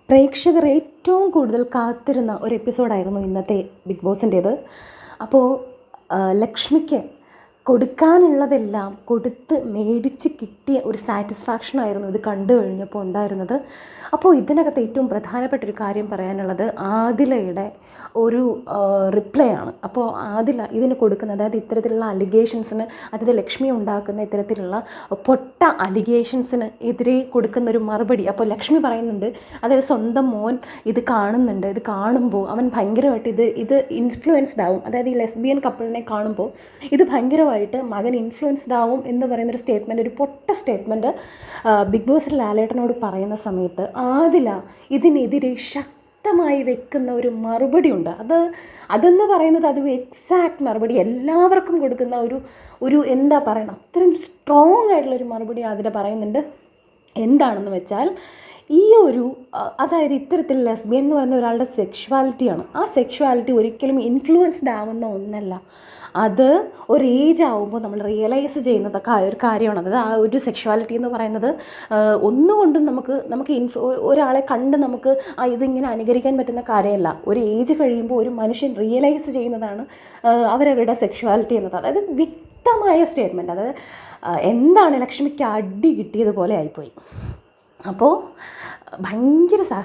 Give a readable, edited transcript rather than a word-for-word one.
പ്രേക്ഷകർ ഏറ്റവും കൂടുതൽ കാത്തിരുന്ന ഒരു എപ്പിസോഡായിരുന്നു ഇന്നത്തെ ബിഗ് ബോസിൻ്റേത്. അപ്പോൾ ലക്ഷ്മിക്ക് കൊടുക്കാനുള്ളതെല്ലാം കൊടുത്ത് മേടിച്ച് കിട്ടിയ ഒരു സാറ്റിസ്ഫാക്ഷനായിരുന്നു ഇത് കണ്ടു കഴിഞ്ഞപ്പോൾ ഉണ്ടായിരുന്നത്. അപ്പോൾ ഇതിനകത്ത് ഏറ്റവും പ്രധാനപ്പെട്ടൊരു കാര്യം പറയാനുള്ളത് ആദിലയുടെ ഒരു റിപ്ലൈ ആണ്. അപ്പോൾ ആദില ഇതിന് കൊടുക്കുന്ന, അതായത് ഇത്തരത്തിലുള്ള അലിഗേഷൻസിന്, അതായത് ലക്ഷ്മി ഉണ്ടാക്കുന്ന ഇത്തരത്തിലുള്ള പൊട്ട അലിഗേഷൻസിന് എതിരെ കൊടുക്കുന്നൊരു മറുപടി. അപ്പോൾ ലക്ഷ്മി പറയുന്നുണ്ട്, അതായത് സ്വന്തം മോൻ ഇത് കാണുന്നുണ്ട്, ഇത് കാണുമ്പോൾ അവൻ ഭയങ്കരമായിട്ട് ഇത് ഇൻഫ്ലുവൻസ്ഡ് ആവും. അതായത് ഈ ലെസ്ബിയൻ കപ്പിളിനെ കാണുമ്പോൾ ഇത് ഭയങ്കരമായിട്ട് മകൻ ഇൻഫ്ലുവൻസ്ഡ് ആവും എന്ന് പറയുന്നൊരു സ്റ്റേറ്റ്മെൻറ്റ്, ഒരു പൊട്ട സ്റ്റേറ്റ്മെൻറ്റ് ബിഗ് ബോസിൽ ലാലേട്ടനോട് പറയുന്ന സമയത്ത് ആദില ഇതിനെതിരെ ശക്തമായി വെക്കുന്ന ഒരു മറുപടി ഉണ്ട്. അതെന്ന് പറയുന്നത് അത് എക്സാക്റ്റ് മറുപടി, എല്ലാവർക്കും കൊടുക്കുന്ന ഒരു എന്താ പറയുക, അത്രയും സ്ട്രോങ് ആയിട്ടുള്ളൊരു മറുപടി ആദില പറയുന്നുണ്ട്. എന്താണെന്ന് വെച്ചാൽ അതായത് ഇത്തരത്തിൽ ലെസ്ബിയൻ എന്ന് പറയുന്ന ഒരാളുടെ സെക്ഷുവാലിറ്റിയാണ്. ആ സെക്ഷുവാലിറ്റി ഒരിക്കലും ഇൻഫ്ലുവൻസ്ഡ് ആവുന്ന ഒന്നല്ല. അത് ഒരു ഏജ് ആവുമ്പോൾ നമ്മൾ റിയലൈസ് ചെയ്യുന്നത് ഒരു കാര്യമാണ്. അതായത് ആ ഒരു സെക്ഷുവാലിറ്റി എന്ന് പറയുന്നത് ഒന്നുകൊണ്ടും നമുക്ക് ഒരാളെ കണ്ട് നമുക്ക് ഇതിങ്ങനെ അനുകരിക്കാൻ പറ്റുന്ന കാര്യമല്ല. ഒരു ഏജ് കഴിയുമ്പോൾ ഒരു മനുഷ്യൻ റിയലൈസ് ചെയ്യുന്നതാണ് അവരവരുടെ സെക്ഷുവാലിറ്റി എന്നത്. അതായത് വ്യക്തമായ സ്റ്റേറ്റ്മെൻറ്റ്. അതായത് എന്താണ് ലക്ഷ്മിക്ക് അടി കിട്ടിയതുപോലെ ആയിപ്പോയി. അപ്പോൾ ഭയങ്കര